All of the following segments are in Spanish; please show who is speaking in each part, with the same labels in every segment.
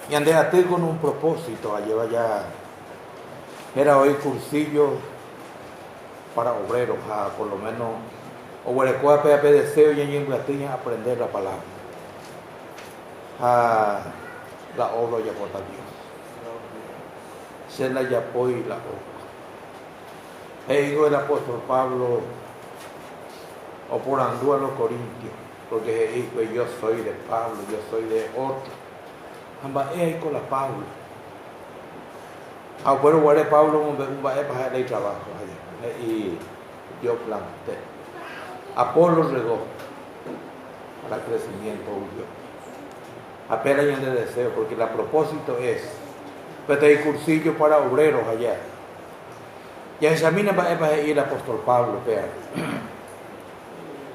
Speaker 1: Y andé a ti con un propósito, a llevar ya, era hoy cursillo para obreros, por lo menos, o huerecoa PAP deseo y en aprender la palabra, a la obra ya por Dios, se la ya y la obra. Digo el apóstol Pablo, o por andú a los corintios, porque dijo, yo soy de Pablo, yo soy de otro. Ambas con la Pablo. Pero guarde Pablo un para el trabajo y yo planté. Apolo regó para crecimiento huyó. Apenas ya de deseo, porque el propósito es este cursillo para obreros allá. Y examina para ir el apóstol Pablo, vea.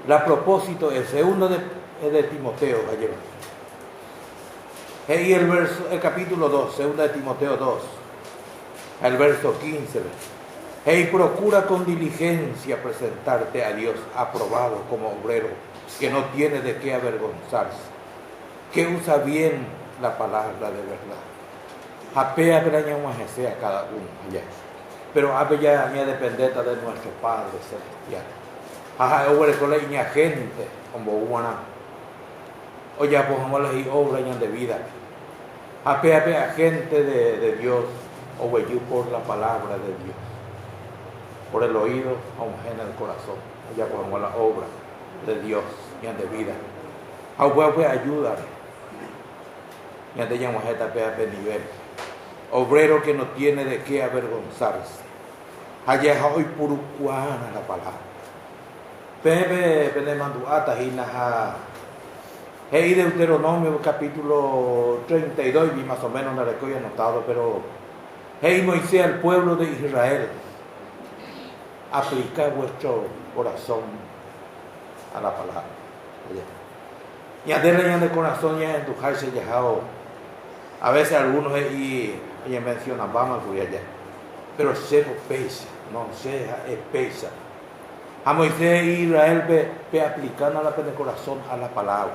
Speaker 1: El propósito es uno de Timoteo ayer. Y el capítulo 2, segunda de Timoteo 2, el verso 15. Y procura con diligencia presentarte a Dios aprobado como obrero, que no tiene de qué avergonzarse, que usa bien la palabra de verdad. Apea a cada uno allá. Pero apea ya depender de nuestro Padre Celestial. Con gente como una o ya pongamos las obras de vida. Apea gente de Dios o por la palabra de Dios. Por el oído a un gen el corazón. Ya pongamos la obra de Dios de vida. Ayudar. Ya te llamo a esta nivel. Obrero que no tiene de qué avergonzarse. Allá hoy purucuana la palabra. Pebe manduata y naja. Hey, Deuteronomio capítulo 32, y más o menos no recuerdo anotado, pero hey Moisés al pueblo de Israel, aplica vuestro corazón a la palabra. Y adela de corazón ya en tu casa a veces algunos y mencionan vamos a allá, pero se pesa, no se pesa. A Moisés y Israel ve aplicando a la de corazón a la palabra.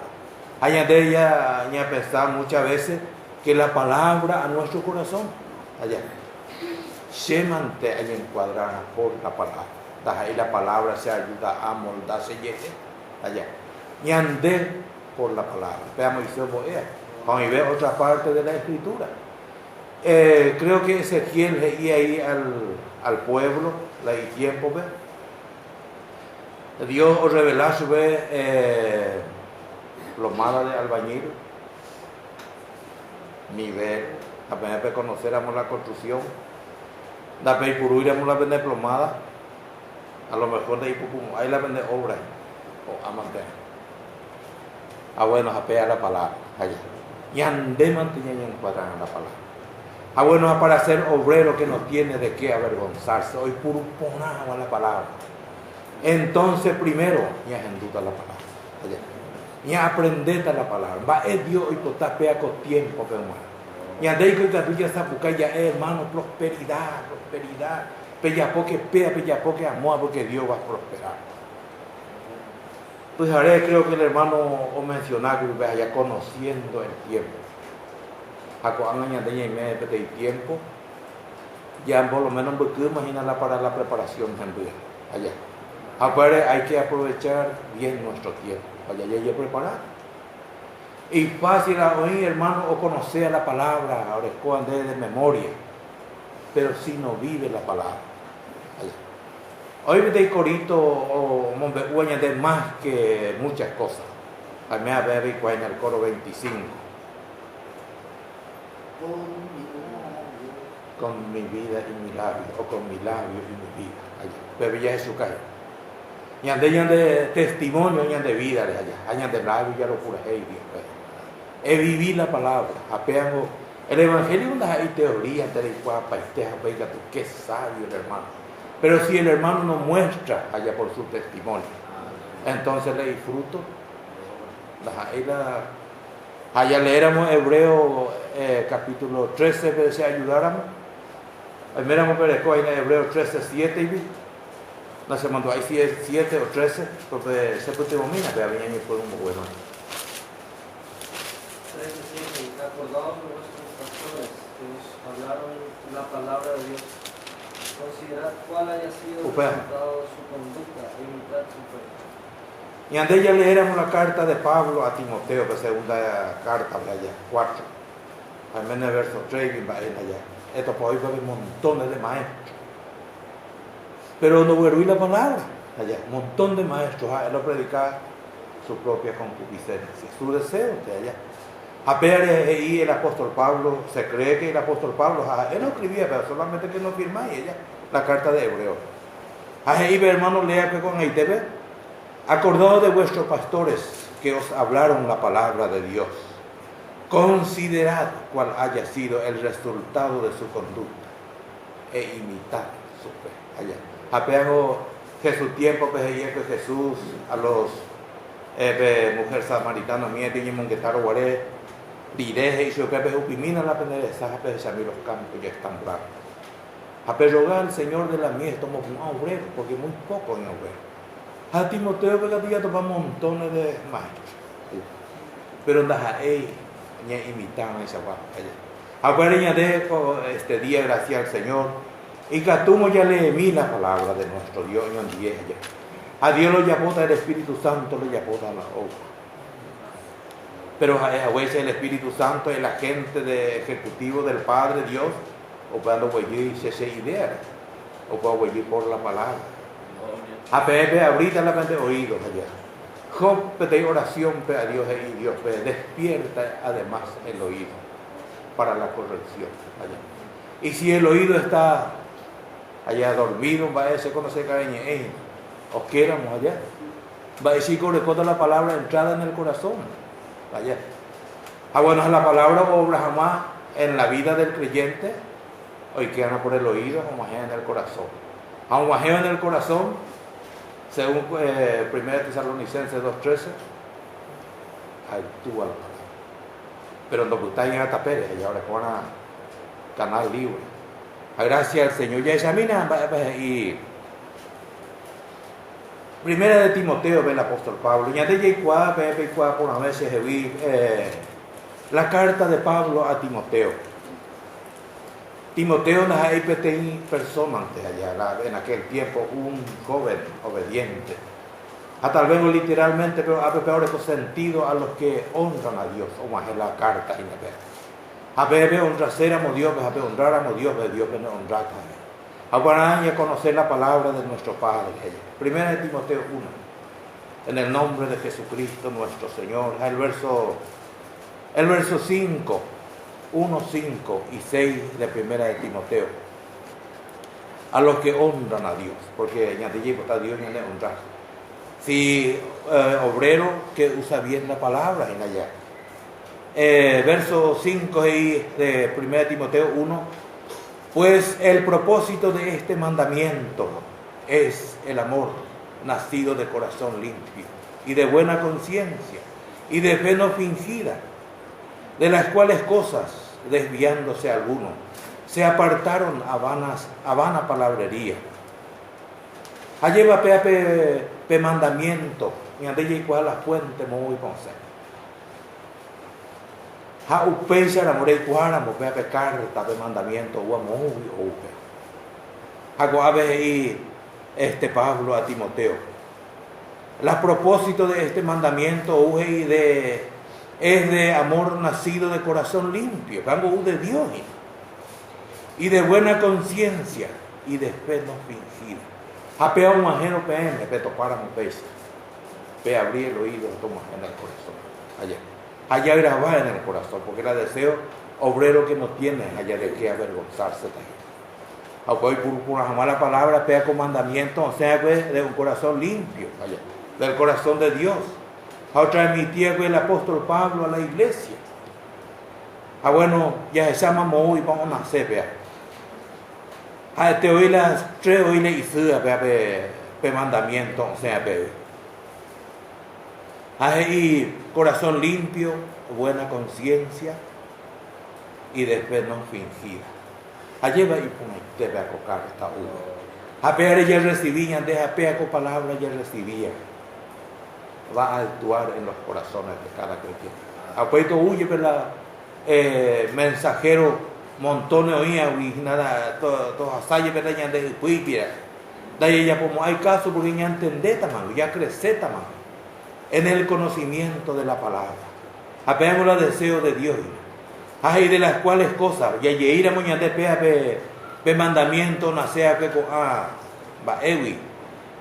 Speaker 1: Añade ya pensar muchas veces que la palabra a nuestro corazón allá se mantiene encuadrada por la palabra. Ahí la palabra se ayuda a moldarse allá. Y andé por la palabra. Veamos vamos a ver otra parte de la escritura. Creo que Ezequiel leía ahí al pueblo, le di tiempo, Dios os reveló sobre plomada de albañil, nivel, apenas conociéramos la construcción, da pay por iremos la vender plomada, a lo mejor de ahí la vende obra o amante. Bueno, apea la palabra, allá. Y andé manteniendo en cuadrada la palabra. Bueno, para ser obrero que no tiene de qué avergonzarse, hoy puro ponaba la palabra. Entonces primero, ya en duda la palabra, allá. Ya aprendete la palabra. Va Dios y potapea con tiempo, y andé con que tú ya sabes buscar ya hermano prosperidad. Peya porque amor, porque Dios va a prosperar. Pues ahora creo que el hermano o mencionar que vaya conociendo el tiempo. A cuando añade y medio de tiempo, ya por lo menos imagínala para la preparación también allá. Ahora hay que aprovechar bien nuestro tiempo. Allá ya preparar. Y fácil a oír, hermano, o conocer la palabra, ahora esconde de memoria. Pero si no vive la palabra. Allá. Hoy de corito o de más que muchas cosas. A mí a ver en el coro 25. Con mi vida y mi labio, o con mi labio y mi vida. Allá. Pero ya Jesús cae. Y ande de testimonio, y de vida allá, y de labio, ya lo pura es vivir la palabra. Apeamos el evangelio no hay teoría, te qué sabio el hermano. Pero si el hermano no muestra allá por su testimonio, entonces le disfruto. Allá leéramos Hebreo capítulo 13, si ayudáramos. Miramos en Hebreo 13, 7 y no se mandó ahí 7 o 13, porque se puede terminar, pero venía y fue un bueno.
Speaker 2: 13, 7, ¿está acordado? pastores que os hablaron la palabra de Dios. Considerad cuál haya sido el resultado de su conducta e imitad su fe.
Speaker 1: Y antes ya leéramos la carta de Pablo a Timoteo, que segunda carta de allá, 4. Al menos el verso 3, y va allá. Esto por hoy va a haber montones de maestros. Pero no voy a oír la palabra allá. Un montón de maestros, él lo predicaba su propia concupiscencia, su deseo de allá. Apenas y el apóstol Pablo, se cree que el apóstol Pablo, él no escribía, pero solamente que no firma ella, la carta de Hebreos. Ahí, hermano, lea que con ITV, acordado de vuestros pastores que os hablaron la palabra de Dios, considerad cuál haya sido el resultado de su conducta e imitad su fe. Allá. Apenas Jesús tiempo, pues que Jesús a los mujer samaritana miente y monguetaro guaré, diré y su pepe upimina la pendereza, pues a mí los campos ya están bravos. A rogar al Señor de la mies, tomamos un obrero, porque muy poco en obrero. A Timoteo, porque ya tomamos montones de maestros. Pero nada, ni imitan a esa guapa. Acuérdense de este día, gracias al Señor. Y Catumo ya leí la palabra de nuestro Dios en el día ya. A Dios lo llamó el Espíritu Santo, lo llamó a la obra. Pero a veces el Espíritu Santo es el agente ejecutivo del Padre Dios, o cuando voy a esa idea, o puedo ir por la palabra. A Pepe, ahorita la mente oídos allá. Job pide oración a Dios y Dios despierta además el oído para la corrección allá. Y si el oído está allá dormido, va a decir cuando se cae, os queramos allá. Va a decir que recuerda la palabra entrada en el corazón. Allá. Bueno, la palabra obra jamás en la vida del creyente, hoy quedan por el oído, o majea en el corazón. A un majeo en el corazón, según 1 Tesalonicenses 2:13, actúa la palabra. Pero no está en Ata Pérez, y ahora con a canal libre. Gracias al Señor. Ya examina y Primera de Timoteo, ve el apóstol Pablo. Ya de Yecuá, por una vez la carta de Pablo a Timoteo. Timoteo no hay persona antes allá, en aquel tiempo, un joven obediente. Tal vez literalmente, pero a peor sentido a los que honran a Dios, o más en la carta. A ver, honráramos Dios, a ver, honráramos Dios, Dios me honra también. Ahora a conocer la palabra de nuestro Padre. Primera de Timoteo 1. En el nombre de Jesucristo nuestro Señor. El verso 5, 1, 5 y 6 de Primera de Timoteo. A los que honran a Dios. Porque ya te llevo a Dios y le honrar. Si obrero que usa bien la palabra en allá. Verso 5 de Primera de Timoteo 1. Pues el propósito de este mandamiento es el amor nacido de corazón limpio y de buena conciencia y de fe no fingida, de las cuales cosas, desviándose algunos, se apartaron a vana palabrería. Allí va pe mandamiento, y ande y cuál la fuente muy consejo. Ha upecha la more cuáramo pe pecar tape mandamiento o muy upe. Hago y Pablo a Timoteo. El propósito de este mandamiento es de amor nacido de corazón limpio, algo de Dios y de buena conciencia y de fe no fingida. Apea un ajeno pe topáramos pe abrir el oído toma en el corazón allá grabar en el corazón, porque era deseo obrero que no tiene allá de qué avergonzarse también. Aunque hoy por una mala palabra pega con mandamiento, o sea, pues, de un corazón limpio, allá, del corazón de Dios. A transmitía el apóstol Pablo a la iglesia. Bueno, ya se llama muy vamos a nacer, vea. Te oí las tres oí le hice pe mandamiento, o sea, y corazón limpio, buena conciencia y de fe no fingida. Allí va y debe acocar esta uva. A ver, ella recibía, deja pea con palabras, ella recibía. Va a actuar en los corazones de cada creyente. Apuesto huye mensajero montones oía y nada todos asalles verdad ya de puipira de ella como hay caso porque ya entendé también ya crecí también en el conocimiento de la palabra apeamos los deseos de Dios hay de las cuales cosas ya ir a moña de pe mandamiento no sea que va ewi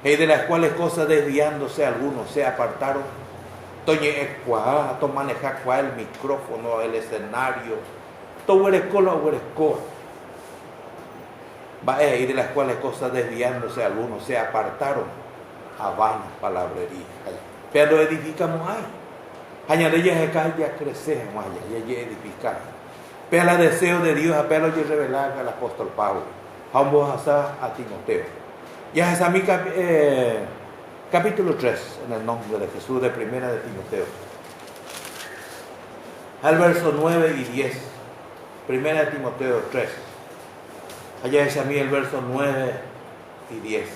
Speaker 1: hay de las cuales cosas desviándose algunos se apartaron toñe to manejar el micrófono el escenario todo el escola va y de las cuales cosas desviándose algunos se apartaron a vanas palabrerías pero edificamos ahí añade ya se cae ya crecemos allá ya edificar pero la deseo de Dios apelo yo revelar al apóstol Pablo ambos a Timoteo ya es a mi capítulo 3 en el nombre de Jesús de primera de Timoteo al verso 9 y 10 primera de Timoteo 3 allá es a mí el verso 9 y 10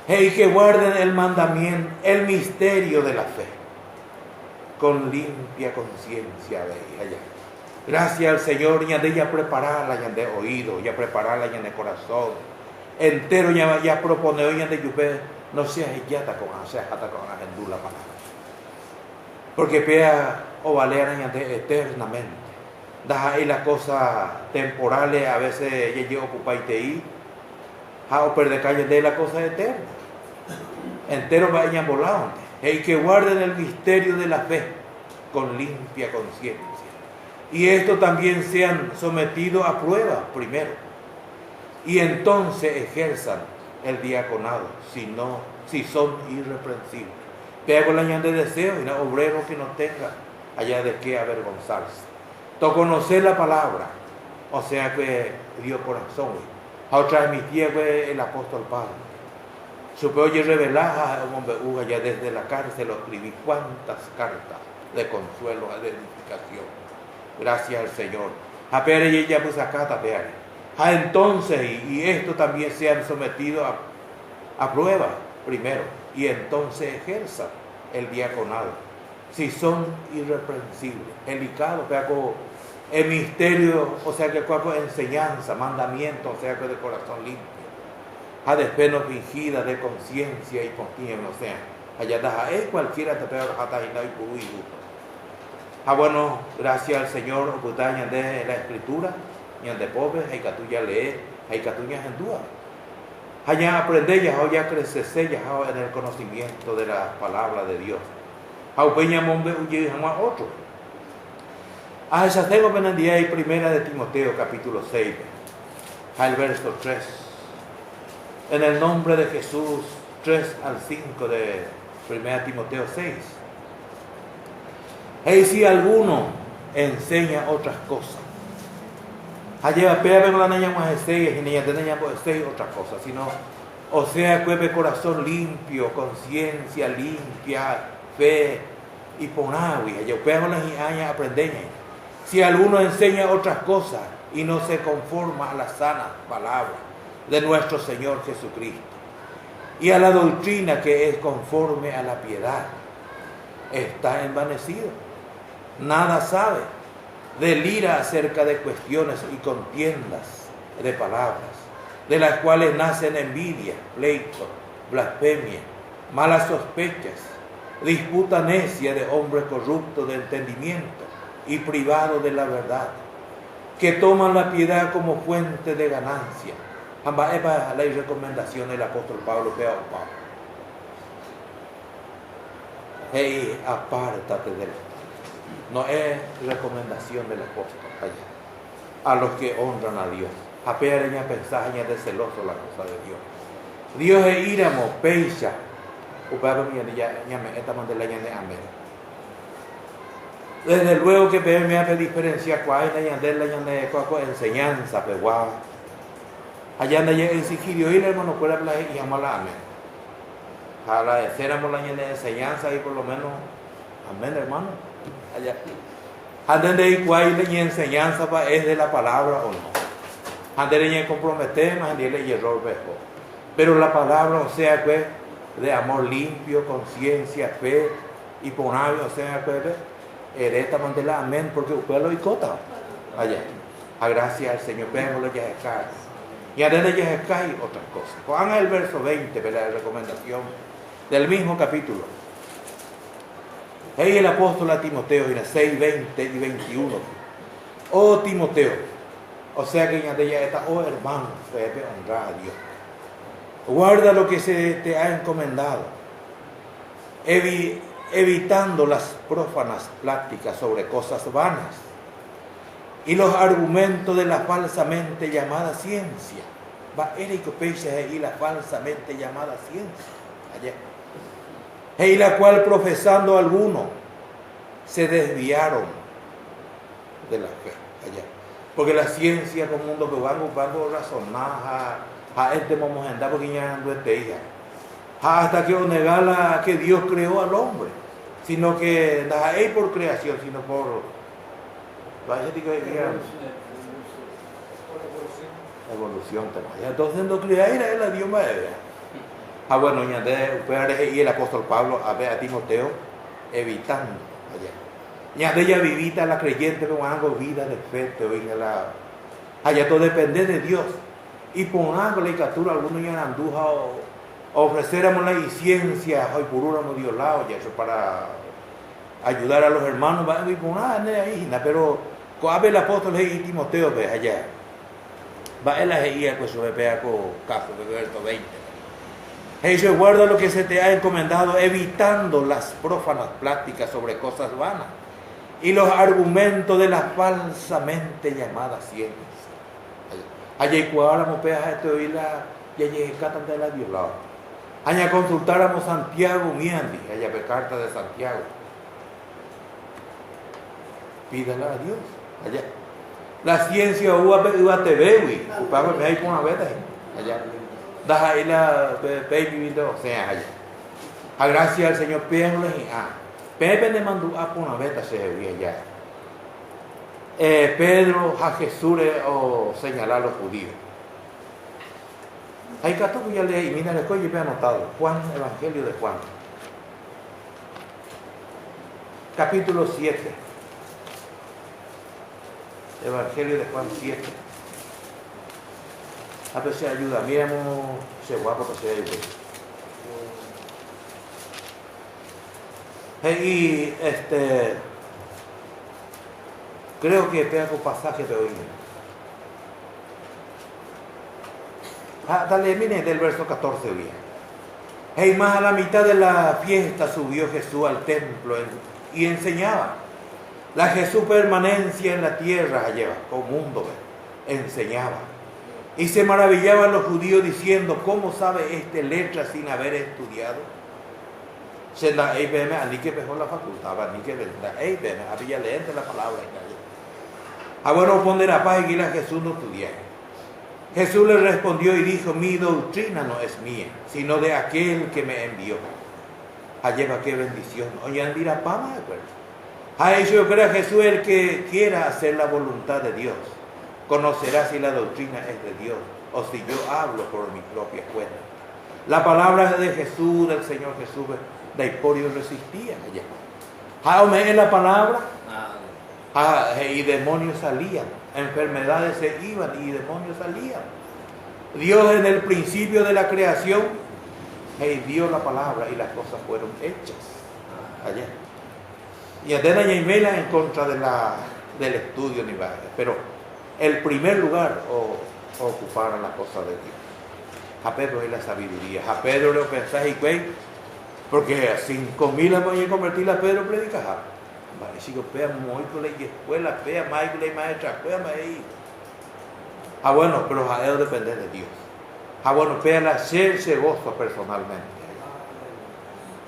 Speaker 1: y que guarden el mandamiento el misterio de la fe con limpia conciencia de allá gracias al Señor ya de ella prepararla ya de oído ya prepararla ya de corazón entero ya propone ya de lluvia no seas yata con la palabra porque pea o valean eternamente da ahí las cosas temporales a veces ya ocupa y te ir o perder calle de la cosa eterna entero vayan volando y que guarden el misterio de la fe con limpia conciencia y esto también sean sometidos a prueba primero y entonces ejerzan el diaconado si son irreprensibles pero con la añade de deseo y los obreros que no tengan allá de qué avergonzarse conocer la palabra o sea que dio corazón a transmitir el apóstol Pablo supe oye revelar a un hombre allá desde la cárcel lo escribí cuántas cartas de consuelo de edificación gracias al Señor a Pere y ella pues acá tapear entonces y esto también sean sometidos a prueba primero y entonces ejerzan el diaconado si son irreprensibles delicado pero el misterio o sea que cualquier enseñanza mandamiento o sea que de corazón limpio a despeno fingida de conciencia y continua o sea allá da cualquiera te pega hasta y no hay puido bueno gracias al Señor ocultaña de la escritura y de pobre hay que tú ya leer hay que tú ya en duda allá aprender ya crecer ya en el conocimiento de la palabra de Dios peña mombe uye jamás otro esa tengo en día y primera de Timoteo capítulo 6 al verso 3 en el nombre de Jesús 3 al 5 de primera Timoteo 6 y si alguno enseña otras cosas allá pega con la niña más estrellas y niña tenía pues otras cosas sino o sea cueve corazón limpio conciencia limpia fe y ponawi allá pega con las niñas aprenden si alguno enseña otras cosas y no se conforma a la sana palabra de nuestro Señor Jesucristo y a la doctrina que es conforme a la piedad está envanecido nada sabe delira acerca de cuestiones y contiendas de palabras de las cuales nacen envidia, pleito, blasfemia, malas sospechas, disputa necia de hombre corrupto de entendimiento y privado de la verdad, que toman la piedad como fuente de ganancia. Ambas es la recomendación del apóstol Pablo que hey, apártate de él. No es recomendación del apóstol allá. A los que honran a Dios. Apenas pensar de celoso la cosa de Dios. Dios es íramo, peixa. Desde luego que me hace diferencia cuál es enseñanza, pero allá anda en Sigirio y hermano puede hablar y amarla amén. A la éramos la enseñanza y por lo menos amén hermano. Allá. Antes de ir cuál es enseñanza es de la palabra o no. Antes de comprometer más de y error viejo. Pero la palabra o sea que de amor limpio, conciencia, fe y poner o sea que Ereta mandela amén, porque usted lo icota. Allá. A gracias al Señor. Pémoslo ya escar. Y adentro ya escar y otras cosas. Juan el verso 20, ¿verdad? La recomendación del mismo capítulo. Ahí el apóstol a Timoteo, en 6, 20 y 21. Oh Timoteo, o sea que en ella está, oh hermano, debe honrar a Dios. Guarda lo que se te ha encomendado, evitando las prófanas pláticas sobre cosas vanas y los argumentos de la falsamente llamada ciencia. Va Érico Peixe y la falsamente llamada ciencia. Allá. Y la cual profesando algunos se desviaron de la fe allá. Porque la ciencia como mundo que van razonar a este vamos a andar porque ya ando este hija. Hasta que negar que Dios creó al hombre, sino que no es por creación, sino por evolución. Entonces no crear es la Dios madre. Bueno, y el apóstol Pablo a ver a Timoteo evitando allá. Ya de ella vivita la creyente con algo vida de fe, te oiga la allá todo depende de Dios. Y por algo la captura algunos ya anduja o ofreciéramos la ciencia hoy por uno Dios lado ya eso para ayudar a los hermanos va y por nada ahí pero con el apóstol y Timoteo ve allá va él ahí pues se ve con caso de verso 20. Ellos guarda lo que se te ha encomendado, evitando las prófanas pláticas sobre cosas vanas y los argumentos de la falsamente llamada ciencia. Allá cuadramos peas esto y la ya llegué catan de la violada. Allá consultáramos Santiago Miandi, allá pe carta de Santiago. Pídala a Dios. Allá. La ciencia UATV, pago me hay por una vez allá. Da ahí la baby window, o sea, allá. A gracias al Señor Pedro y Pepe le mandó a por una vez se veía allá. Pedro a Jesús o señalar a los judíos. Hay que tú ya leí, mira el coño y me ha anotado. Juan, Evangelio de Juan. Capítulo 7. Evangelio de Juan 7. A ver si ayuda. Miremos, se guapo que se ayuda. Y creo que tengo un pasaje de hoy. Dale, miren del verso 14 bien. Y más a la mitad de la fiesta subió Jesús al templo y enseñaba. La Jesús permanencia en la tierra lleva, como mundo enseñaba. Y se maravillaban los judíos diciendo, ¿cómo sabe este letra sin haber estudiado? Se la ni que mejor la facultad, ni que había leer la palabra. Bueno, poner a paz y que Jesús no estudiara. Jesús le respondió y dijo, mi doctrina no es mía, sino de aquel que me envió. Lleva qué bendición. Oye, dirá, pama de acuerdo. Yo creo que Jesús el que quiera hacer la voluntad de Dios, conocerá si la doctrina es de Dios o si yo hablo por mi propia cuenta. La palabra de Jesús, del Señor Jesús, de Hiporio resistía allá. En la palabra, y demonios salían, enfermedades se iban y demonios salían. Dios en el principio de la creación dio la palabra y las cosas fueron hechas allá. Y Adena y Mela en contra del estudio ni vaya, pero el primer lugar ocuparon las cosas de Dios. A Pedro y la sabiduría. A Pedro le pensáis y porque 5,000 voy a convertir a Pedro predicar. Vale, si yo pea muy con la escuela, pea más con la maestra, pea más ahí. Bueno, pero a él depende de Dios. Bueno, pea la hacerse gozo personalmente,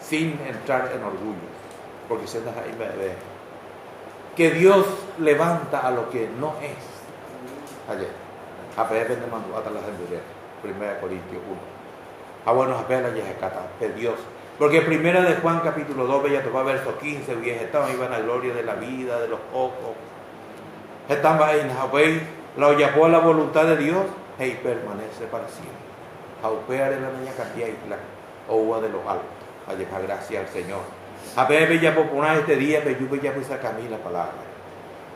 Speaker 1: sin entrar en orgullo, porque se da ahí ve que Dios levanta a lo que no es. Ayer, a Pedro le mandó hasta la gente 1 Corintios 1. Bueno, a Pedro ya es Dios. Porque primera de Juan capítulo 2, ya tocó verso 15, estaban iban a la gloria de la vida, de los ojos. Estaban ahí en lo llamó a la voluntad de Dios y permanece para siempre. Aupear en la niña cantidad y plan, o de los altos. Gracias al Señor. A ver, ya popular este día, pero yo ya puse a caminar la palabra.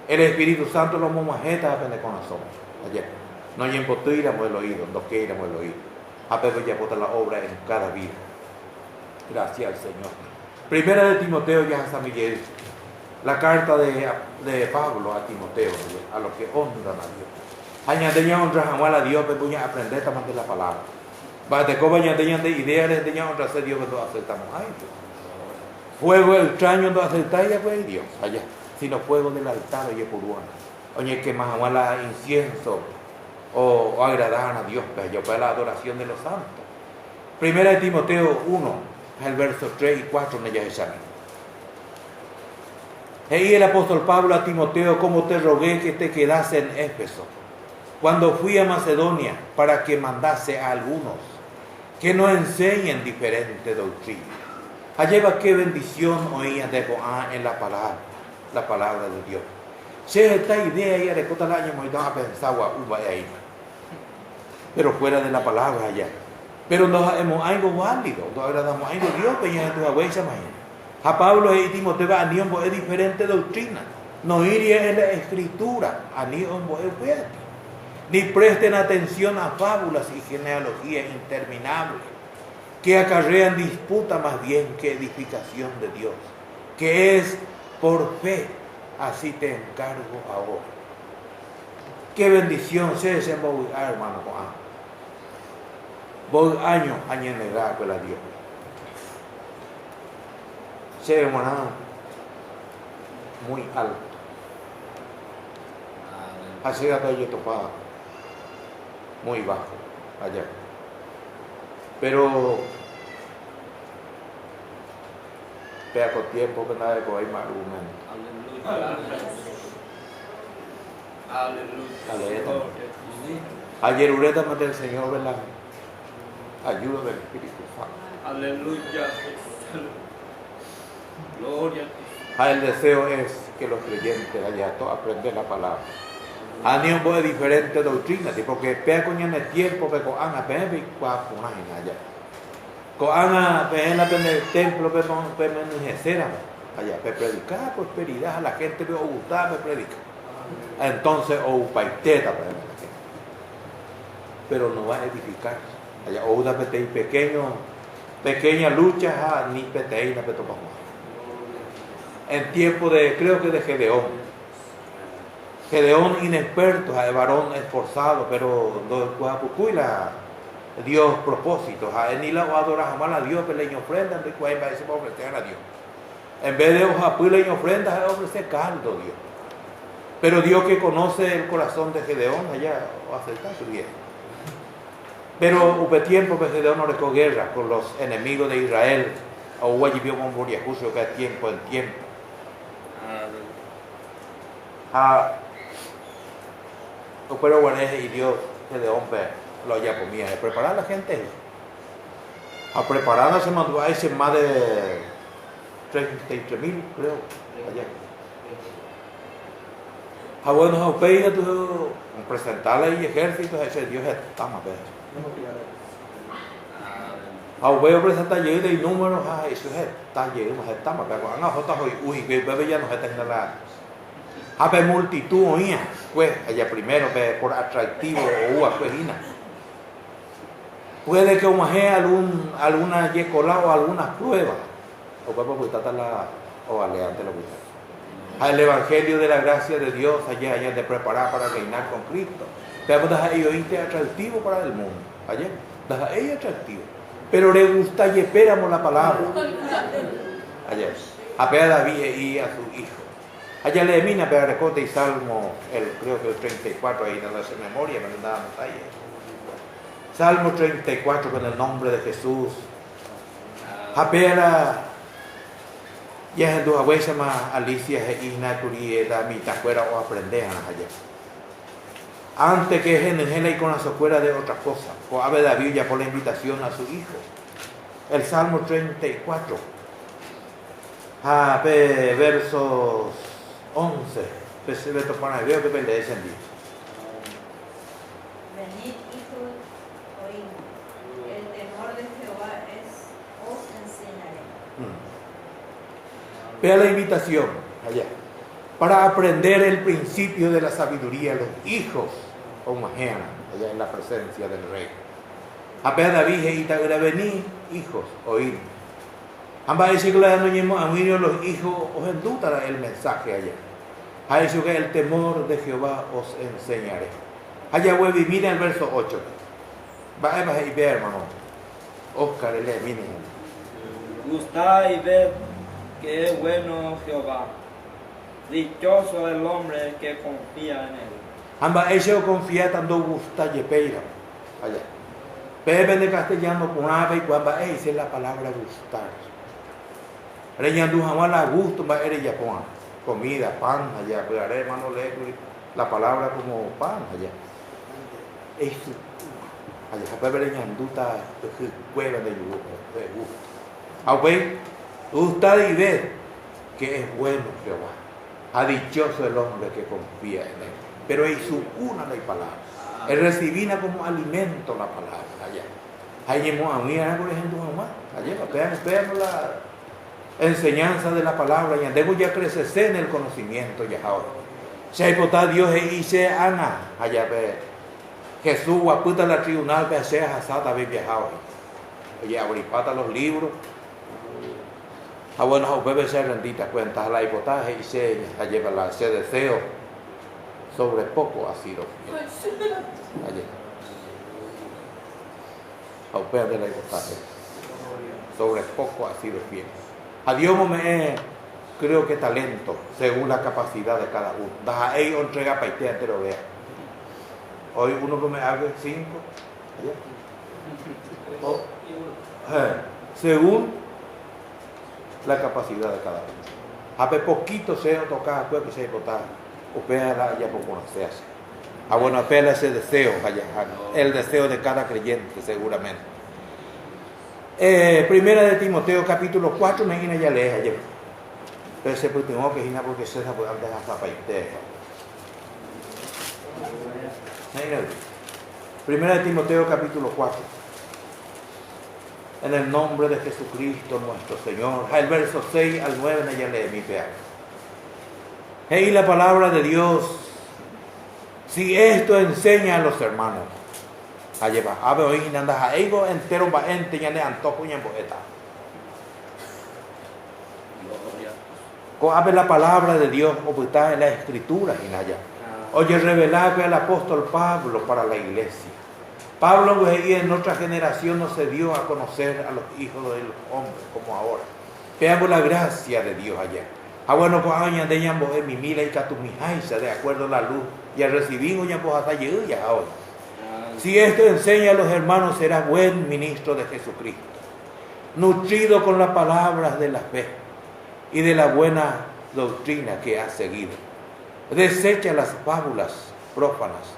Speaker 1: El Espíritu Santo lo momajeta a pende con nosotros. Ayer. No hay empotuiramos el oído, no queiramos el oído. A ver, ya pota la obra en cada vida. Gracias al Señor. Primera de Timoteo, ya San Miguel. La carta de Pablo a Timoteo, a los que honran a Dios. Añadeña honra jamás a Dios, pero voy a aprender también de la palabra. Va de cómo añadeña de ideas, de añadeña honra a Dios, pero aceptamos. Ay, fuego extraño no aceptáis, ya pues Dios, allá. Sino fuego del altar, oye, puruana. Oye, que más jamás la incienso o agradar a Dios, pues yo para la adoración de los santos. Primera de Timoteo 1, el verso 3 y 4, en ella examen. Y el apóstol Pablo a Timoteo, como te rogué que te quedase en Éfeso, cuando fui a Macedonia, para que mandase a algunos que nos enseñen diferente doctrina. Allá va qué bendición oía de Joán en la palabra de Dios. Si esta idea ya de cota el año me a pensar ahí, pero fuera de la palabra allá. Pero nos hemos algo válido, nos agradamos algo Dios, peña en tu abuela, a Pablo y Timoteo a Niombo es diferente doctrina. No iría en la escritura, a Niombo es fuerte. Ni presten atención a fábulas y genealogías interminables que acarrean disputa más bien que edificación de Dios, que es por fe. Así te encargo ahora. Qué bendición sea ese hermano Juan. Voy año negar con la Dios. Se hermano muy alto. Así la calle topada. Muy bajo. Allá. Pero vea con tiempo que nada de coger más argumento. Aleluya. Ayer ureta más del Señor, ¿verdad? Ayuda del Espíritu Santo.
Speaker 2: Aleluya. Gloria.
Speaker 1: El deseo es que los creyentes allá aprendan la palabra. A ni un poco de diferente doctrina, porque pea con el tiempo que con Ana pea y cuatro allá. Con Ana pea en el templo pea allá, para predicar prosperidad a la gente que os gusta predicar. Entonces o paiteta pero no va a edificar. Allá o una pequeña lucha ni peteína petopamos. En tiempo de, creo que de Gedeón. Gedeón inexperto, varón esforzado, pero Dios propósito. Ni la adora jamás a Dios, pero le ofrenda, no hay para eso para ofrecer a Dios. En vez de ojapuila y ofrendas, ofrece caldo Dios. Pero Dios que conoce el corazón de Gedeón, allá va a aceptar su bien. Pero hubo tiempo que Gedeón no recogió guerra con los enemigos de Israel. O hubo allí vio con Boriacuso que es tiempo en tiempo. Pero bueno, y Dios, Gedeón, lo haya comía. A preparar a la gente. A preparar se mandó a ese más de 33,000, creo, allá. A buenos aupeos, presentarle y ejércitos, ese Dios está más veces. A veo presentar lleno de números, eso está lleno, está más veces. A nosotros hoy, que bebé ya no se tenga la. A ver multitud oía, pues, allá primero, por atractivo o acuerina. Puede que alguna yecola o alguna prueba. O puede la o aleante lo que el evangelio de la gracia de Dios allá de preparar para reinar con Cristo. Pero deja ellos atractivo para el mundo. Allá, deja ellos atractivo. Pero le gusta y esperamos la palabra. Allá, a ver a David y a su hijo. Allá le mina para recorte y Salmo, creo que el 34 ahí no hace memoria, pero andábamos ahí. Salmo 34 con el nombre de Jesús. Apela ya en tu abuela más Alicia y Naturi da mi tacuera o aprendejan allá. Antes que en y con la socuera de otra cosa, o ave David ya por la invitación a su hijo. El Salmo 34. Versos 11. Veo que le descendí.
Speaker 3: Venid, hijos, oíd. El temor de Jehová os enseñaré.
Speaker 1: Vea la invitación allá. Para aprender el principio de la sabiduría, los hijos homajean allá en la presencia del rey. Apea David y vení, hijos, oíd. Ambas veces que le dan a los hijos os endútara el mensaje allá. Ha dicho que el temor de Jehová os enseñaré. Allá huevi, mira el verso 8. Va y ve, hermano. Oscar, miren.
Speaker 4: Gustad y ved que es bueno Jehová. Dichoso el hombre que confía en él.
Speaker 1: Ambas veces confía tanto gusta y peira. Allá. Pepe de castellano con ave y cuando esa es la palabra gustar. Reñando jamás la gusto, va a ir Japón. Comida, pan, allá, pero hermano, la palabra como pan, allá. Eso, allá, Pepe reñando está cueva de yugo. Aunque, gusta y ver que es bueno Jehová. Ha dichoso el hombre que confía en él. Pero en su cuna no hay palabra. Él recibina como alimento la palabra allá. Ahí llegamos a mí, por ejemplo, mamá. Allá, vean la enseñanza de la palabra. Y andemos ya crecer en el conocimiento ya ahora. Si hay potá Dios y se ana allá ve. Jesús guaputa la tribunal que sea asada había viajado. Allá abripata los libros. Bueno, a bebé se rendita cuenta la hipotaje y se lleva la ese deseo. Sobre poco ha sido fiel. Allí. A de la hipotaje. Sobre poco ha sido fiel. A Dios me creo que talento, según la capacidad de cada uno. Deja ellos entrega para que te lo vea. Hoy uno que me haga 5. Según la capacidad de cada uno. A poquito se toca, puede que se hipotaje. Opéala ya por conocerse. Bueno, apela ese deseo allá, el deseo de cada creyente seguramente. Primera de Timoteo capítulo 4, me imagino ya lees ayer. Pero se pues tengo que ir porque se puede dejar hasta para usted. Primera de Timoteo capítulo 4. En el nombre de Jesucristo nuestro Señor. El verso 6 al 9 ya lee mi peaje. Y la palabra de Dios, si esto enseña a los hermanos, a llevar, a ver, hoy andas a ego entero, va ente, ya le antojo, ya en boeta. Con la palabra de Dios, o está en la escritura, y allá. Oye, revelar que el apóstol Pablo para la iglesia. Pablo en otra generación no se dio a conocer a los hijos de los hombres como ahora. Veamos la gracia de Dios allá. Bueno, pues años de ellos en mi mila y catumijaisa de acuerdo a la luz y al recibir ya pues hasta llegó ya ahora. Si esto enseña a los hermanos, será buen ministro de Jesucristo, nutrido con las palabras de la fe y de la buena doctrina que ha seguido. Desecha las fábulas prófanas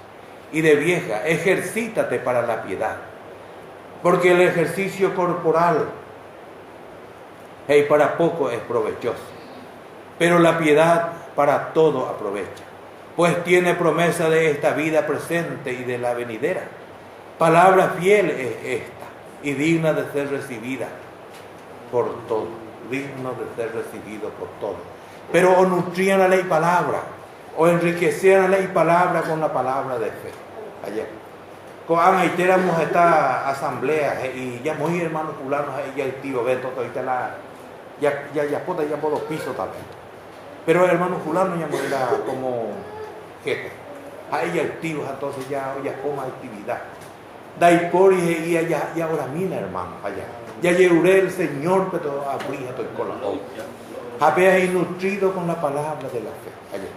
Speaker 1: y de vieja, ejercítate para la piedad, porque el ejercicio corporal para poco es provechoso, pero la piedad para todo aprovecha, pues tiene promesa de esta vida presente y de la venidera. Palabra fiel es esta y digna de ser recibida por todo, digno de ser recibido por todo. Pero o nutrían la ley palabra, o enriquecían la ley palabra con la palabra de fe. Ayer. Con éramos esta asamblea y ya muy hermanos fulanos ya el tío Beto, ahorita ya por los pisos también. Pero el hermano fulano ya era como jefe. A ella el tío, entonces ya como actividad. Dai por y ya ahora mina hermano allá. Ya lleuré el Señor, pero abrí estoy con la boca. Había nutrido con la palabra de la fe allá.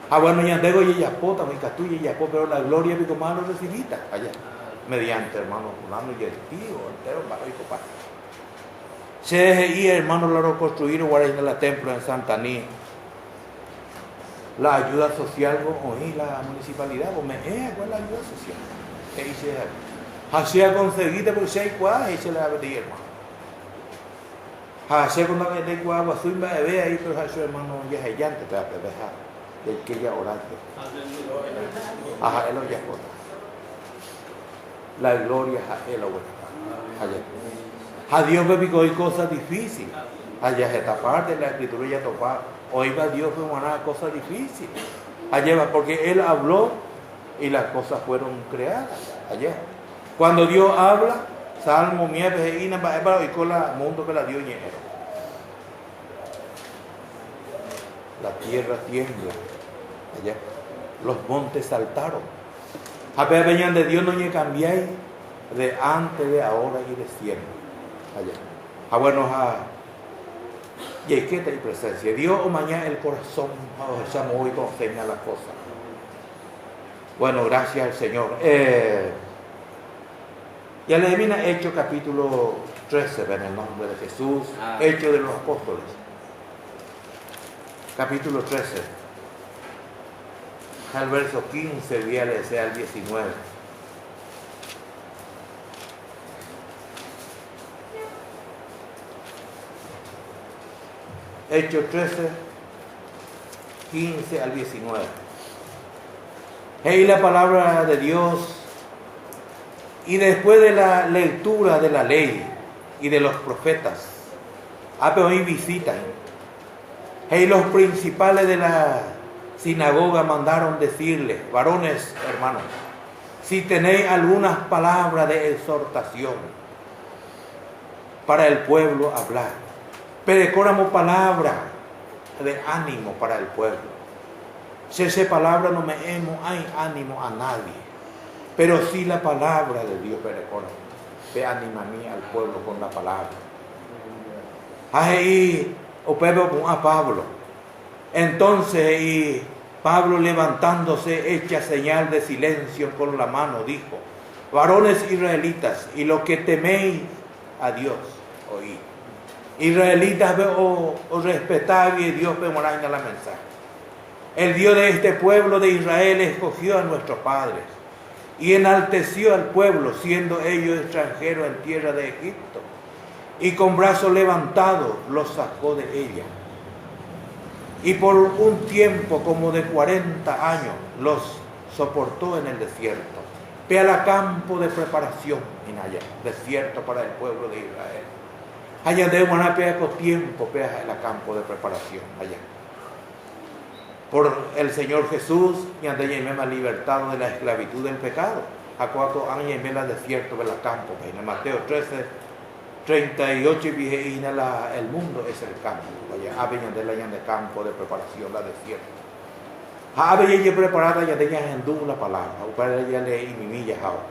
Speaker 1: Bueno, ya tengo ya pota, mi catuya ya po, pero la gloria de mi comando recibida allá. Mediante hermano fulano y el tío entero para y copa. Y hermano lo construyeron en la templo en Santa Ní. La ayuda social y la municipalidad, ¿cuál es la ayuda social? Que dice, así ha conseguido por 6 cuadras y se le va a pedir hermano. Así cuando me tengo agua azul me ve ahí, pero a su hermano ya es llante, te va a dejar del que ya orante. Ajá, él lo ya pone. La gloria a él lo bueno. A Dios me picó y cosas difíciles. Allá esta parte de la escritura ya topa. Hoy va Dios fue una cosa difícil. Allá va, porque Él habló y las cosas fueron creadas. Allá. Cuando Dios habla, Salmo, Mieve, Ina, Baeba, y con la mundo que la dio ñero. La tierra tiembla. Allá. Los montes saltaron. A ver, venían de Dios no me cambiáis de antes, de ahora y de siempre. Allá. Bueno, y es que hay presencia. Dios o mañana el corazón, se hoy consigna las cosas. Bueno, gracias al Señor. Ya le termina Hechos capítulo 13, en el nombre de Jesús. Hechos de los Apóstoles. Capítulo 13. Al verso 15, véale al 19. Hechos 13, 15 al 19. Y la palabra de Dios, y después de la lectura de la ley y de los profetas, hoy visitan. Y los principales de la sinagoga mandaron decirle, varones hermanos, si tenéis algunas palabras de exhortación para el pueblo, hablar. Pero palabra de ánimo para el pueblo. Si esa palabra no me hay ánimo a nadie. Pero sí la palabra de Dios, ve anima a mí al pueblo con la palabra. Ahí, a Pablo. Entonces, y Pablo levantándose, hecha señal de silencio con la mano, dijo, varones israelitas, y los que teméis a Dios, oí. Israelitas o respetar y Dios me moráis en la mensaje. El Dios de este pueblo de Israel escogió a nuestros padres y enalteció al pueblo, siendo ellos extranjeros en tierra de Egipto, y con brazos levantados los sacó de ella. Y por un tiempo como de 40 años los soportó en el desierto. Ve a la campo de preparación en allá, desierto para el pueblo de Israel. Allá de una con tiempo, vea el campo de preparación allá. Por el Señor Jesús, y ande me libertado de la esclavitud del pecado. A 4 años en el desierto de la campo. En Mateo 13, 38 y el mundo es el campo. Allá habían de la de campo de preparación, la desierto. Había ya preparada ya de la palabra. Para ella leí mi milla ahora.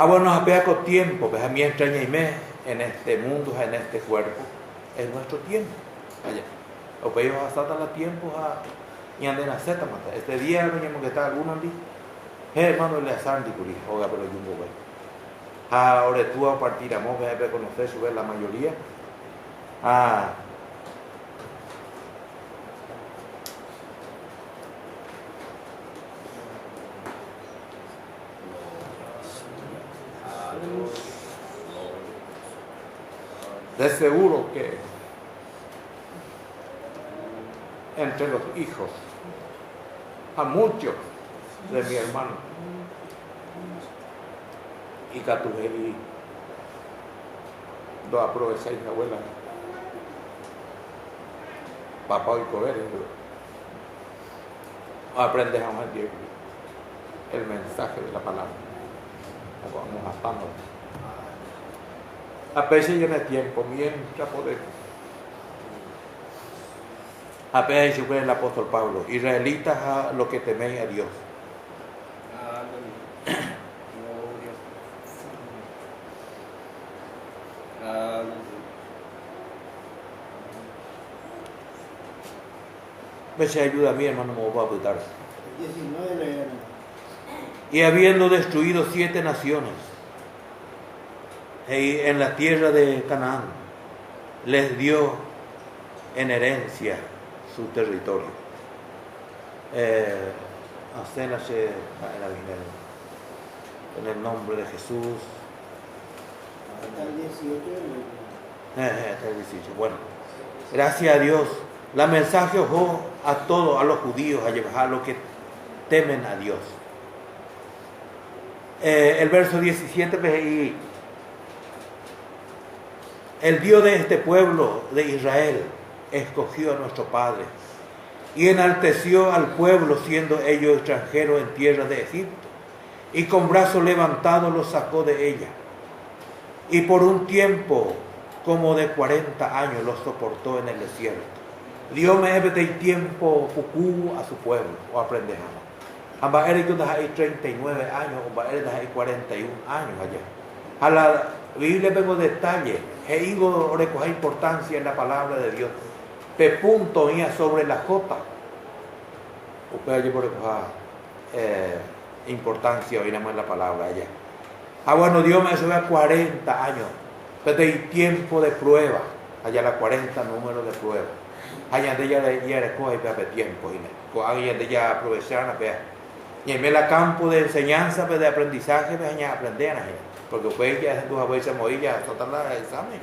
Speaker 1: Bueno, había con tiempo, pues mientras en este mundo, en este cuerpo, es nuestro tiempo. Allá. O peor hasta la tiempo y anden a zeta mata. Este día venimos que está alguno allí. Hermano le asan di curi, oga pero yungo güey. Ahora tú a partir amo ve a conocer sube la mayoría. De seguro que entre los hijos, a muchos de mi hermano, y Catujeli, dos aprovecháis abuela, papá y comer, aprendes a más el mensaje de la palabra, vamos atando. A veces yo no hay tiempo, mientras podemos. Apenas dice el apóstol Pablo, israelitas a lo que teméis a Dios. Me se ayuda a mí, hermano, me voy a apuntar.
Speaker 5: 19.
Speaker 1: Y habiendo destruido 7 naciones en la tierra de Canaán, les dio en herencia su territorio. En el nombre de Jesús.
Speaker 5: Hasta el 18.
Speaker 1: Hasta el 18. Bueno, gracias a Dios. La mensaje ojo a todos, a los judíos, a los que temen a Dios. El verso 17 y el Dios de este pueblo de Israel escogió a nuestro Padre y enalteció al pueblo siendo ellos extranjeros en tierra de Egipto, y con brazo levantado los sacó de ella, y por un tiempo como de 40 años los soportó en el desierto. Dios me debe tiempo pucú a su pueblo, o aprendemos. Amba eres 39 años, o eres 41 años allá. A la Biblia vengo detalle, he ido a recoger importancia en la palabra de Dios. Pe punto ya sobre la J. Usted allí por recoger importancia hoy en la palabra allá. Bueno, Dios me sube a 40 años. Desde el tiempo de prueba, allá la 40 números de prueba. Allá de ella recoge tiempo, allá de ella aprovechar, y en el campo de enseñanza, de aprendizaje, aprender, porque después ya tus abuelos se morían, ya total el examen.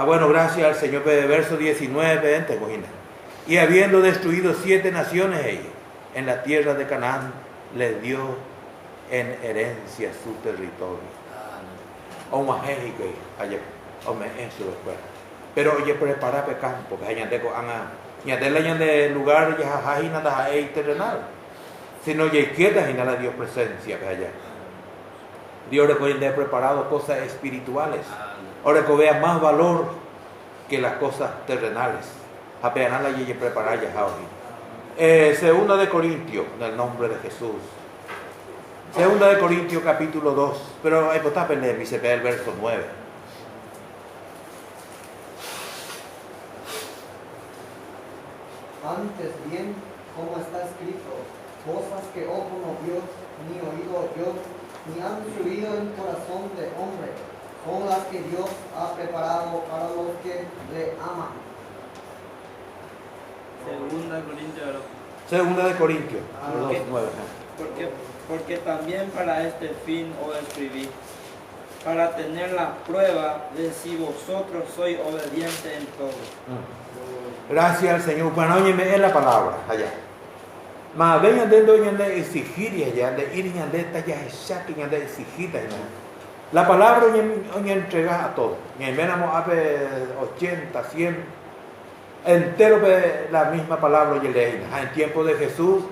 Speaker 1: Bueno, gracias al Señor, verso 19, 20, y habiendo destruido 7 naciones ellos, en la tierra de Canaán, les dio en herencia su territorio. O más México, allá, o me eso después. Pero oye, prepara el campo, que hay de lugar ya hay nada terrenal, sino ya izquierda y nada Dios presencia que allá. Dios le ha preparado cosas espirituales. Ahora que vea más valor que las cosas terrenales. Apenas la llegue preparar ya hoy. Segunda de Corintios, en el nombre de Jesús. Segunda de Corintios capítulo 2. Pero hay que estar pendiente, se ve el verso 9.
Speaker 2: Antes bien, como está escrito, cosas que ojo no vio, ni oído oyó, ni han subido en corazón de hombre, son las que Dios ha preparado para los que le aman.
Speaker 4: Segunda
Speaker 1: Segunda
Speaker 4: de Corintios.
Speaker 1: de Corintios 2, 9.
Speaker 4: Porque también para este fin os escribí, para tener la prueba de si vosotros sois obedientes en todo.
Speaker 1: Gracias al Señor. Bueno, óyeme, es la palabra allá. Mas vengan de doña de exigir allá, de ir a de tallas exactas, de exigir. La palabra hoy entrega a todo. Ni menos hace 80, 100. Entero la misma palabra y leína. En tiempo de Jesús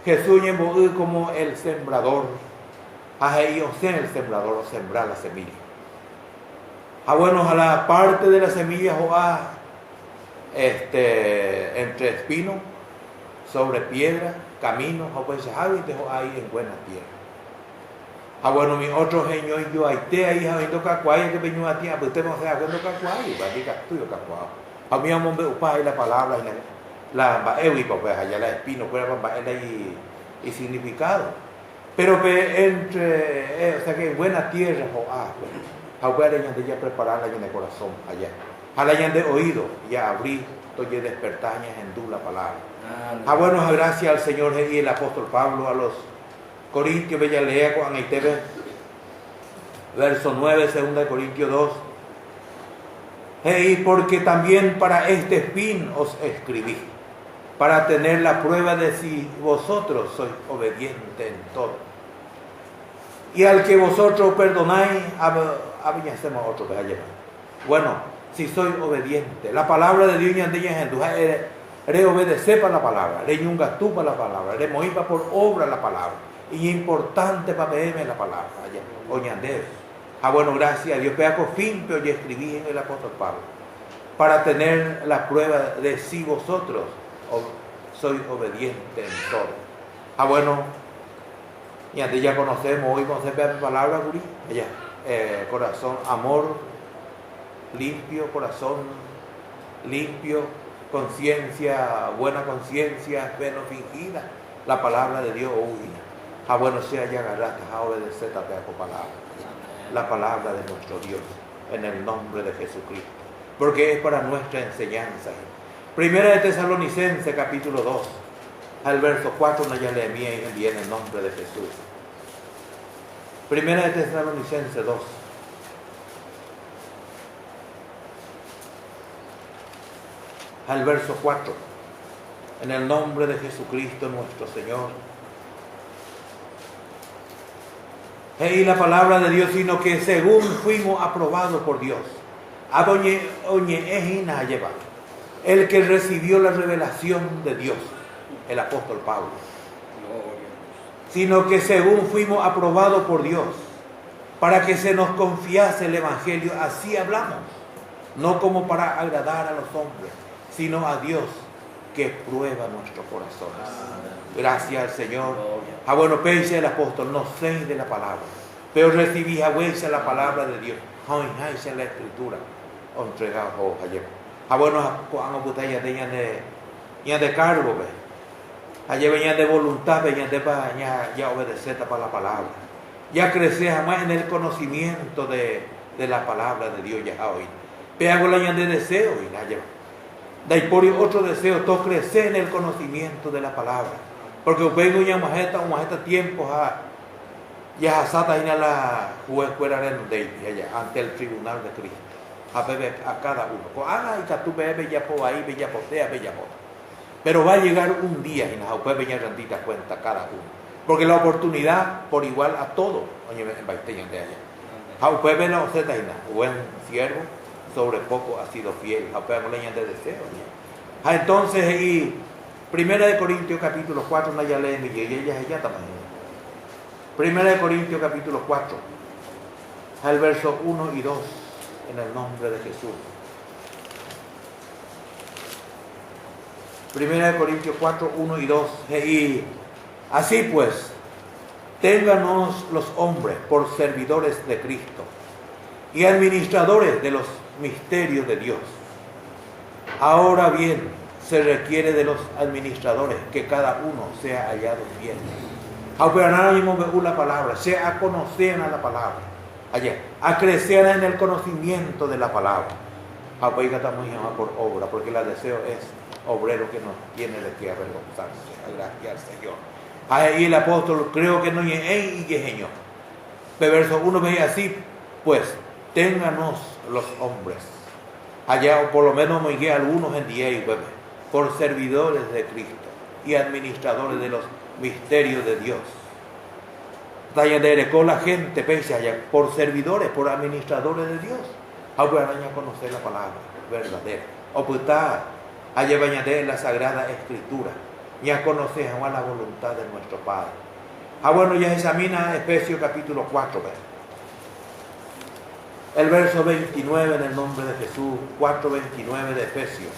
Speaker 1: llegó como el sembrador. Ahí o sea el sembrador, o sembrar la semilla. Bueno, a la parte de la semilla entre espinos, sobre piedra, camino, pues y dejó ahí en buena tierra. Bueno, mi otro genio y yo ahí habiendo cacuay que venía a ti, pues usted no se haciendo cacuay, va a decir tuyo cacuay. A mí vamos a ver la palabra la baewipa, pues allá la espino, pues la y significado. Pero que entre, o sea que en buena tierra, pues, de ya prepararla en el corazón allá. A la de oído, ya abrí, estoy despertañas en la palabra. Bueno, gracias al Señor y el apóstol Pablo a los Corintios, bella lea con el TV, verso 9, 2 Corintios 2. Y porque también para este fin os escribí, para tener la prueba de si vosotros sois obedientes en todo. Y al que vosotros perdonáis, hacemos otro que allá. Bueno, si soy obediente, la palabra de Dios es obedecer para la palabra, reñunga tú para la palabra, remover por obra la palabra. Y es importante para verme la palabra allá, oñandero. Bueno, gracias a Dios, pero fin, pero yo escribí en el apóstol Pablo, para tener la prueba de si vosotros sois obedientes en todo. Bueno, y antes ya conocemos, hoy conocemos la palabra, allá, corazón, amor limpio, corazón limpio, conciencia, buena conciencia, fe no fingida, la palabra de Dios, bueno, sea ya agarraste a obedecer a tu palabra, la palabra de nuestro Dios, en el nombre de Jesucristo, porque es para nuestra enseñanza. Primera de Tesalonicenses, capítulo 2, al verso 4, no ya le envíe en el nombre de Jesús. Primera de Tesalonicenses 2. Al verso 4, en el nombre de Jesucristo nuestro Señor. Y la palabra de Dios, sino que según fuimos aprobados por Dios. El que recibió la revelación de Dios, el apóstol Pablo. Sino que según fuimos aprobados por Dios, para que se nos confiase el Evangelio, así hablamos, no como para agradar a los hombres, sino a Dios que prueba nuestros corazones. Gracias al Señor. Bueno, pense el apóstol, no sé de la palabra, pero recibí a huesa la palabra de Dios. En la escritura, entregado ayer. Bueno, cuando ustedes ya de cargo, ayer venían de voluntad, venían de ya obedecer para la palabra. Ya crecer jamás en el conocimiento de la palabra de Dios ya hoy. Pero la de deseo y la lleva. De ahí por otro deseo, todo crecer en el conocimiento de la palabra. Porque vengo ya más tiempo ya sata en la juez fuera de ante el tribunal de Cristo. A cada uno. Y que tú bebes ya por ahí, bella potea, bella bota. Pero va a llegar un día y nos puede venir rendita cuenta cada uno. Porque la oportunidad por igual a todo, oye, en Baiteño de allá. Puede ver la oceta y nada. Buen siervo, sobre poco ha sido fiel. Puede ver leña de deseo. Entonces, y 1 Corintios capítulo 4, no ya leen y ella también. 1 Corintios capítulo 4, al verso 1 y 2, en el nombre de Jesús. 1 Corintios 4, 1 y 2. Y así pues, ténganos los hombres por servidores de Cristo y administradores de los misterios de Dios. Ahora bien, se requiere de los administradores que cada uno sea hallado fiel. La palabra, sea a conocer a la palabra, a crecer en el conocimiento de la palabra. Estamos llamados por obra, porque el deseo es obrero que no tiene de qué avergonzarse. Gracias al Señor. Ahí el apóstol creo que no y Señor. Verso 1 veía así, pues, ténganos los hombres. Allá, o por lo menos me guía algunos en día y por servidores de Cristo y administradores de los misterios de Dios. Con la gente, pese allá, por servidores, por administradores de Dios. Ahora a conocer la palabra verdadera. O pues está allá bañade en la Sagrada Escritura. Ya conocer jamás la voluntad de nuestro Padre. Bueno, ya examina Efesios capítulo 4, el verso 29 en el nombre de Jesús, 4:29 de Efesios.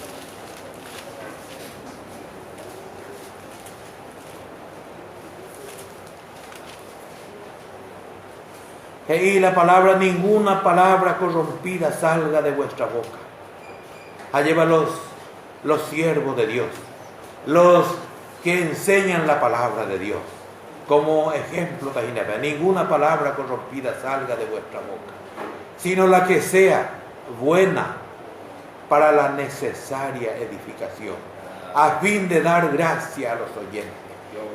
Speaker 1: Y la palabra, ninguna palabra corrompida salga de vuestra boca. Allá van los siervos de Dios, los que enseñan la palabra de Dios. Como ejemplo, ninguna palabra corrompida salga de vuestra boca, sino la que sea buena para la necesaria edificación, a fin de dar gracia a los oyentes.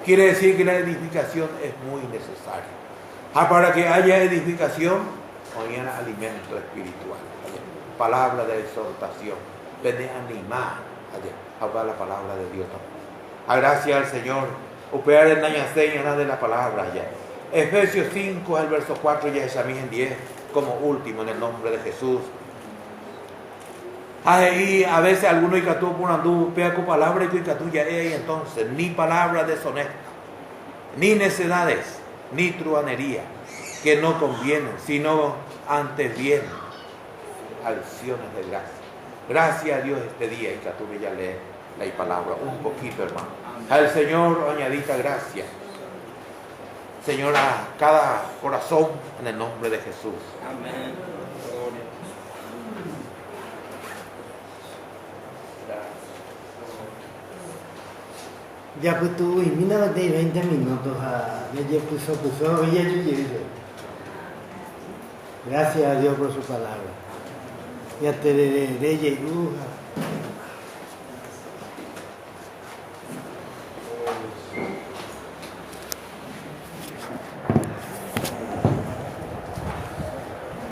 Speaker 1: Quiere decir que la edificación es muy necesaria. Para que haya edificación, oigan alimento espiritual, palabra de exhortación, de animar, hablar la palabra de Dios. Gracias al Señor, operar en la señal de la palabra ya. Efesios 5, al verso 4, ya examinen 10, como último en el nombre de Jesús. Y a veces algunos y catú por andú, pea con palabra y catú ya entonces, ni palabra deshonesta, ni necedades, ni truanería, que no convienen, sino antes bien acciones de gracia. Gracias a Dios este día, y que tú ya lees la palabra un poquito, hermano. Al Señor añadita gracia, Señor, a cada corazón en el nombre de Jesús.
Speaker 4: Amén.
Speaker 5: Ya pues tú, y mira de 20 minutos a ella puso, ella gracias a Dios por su palabra. Ya te de ella y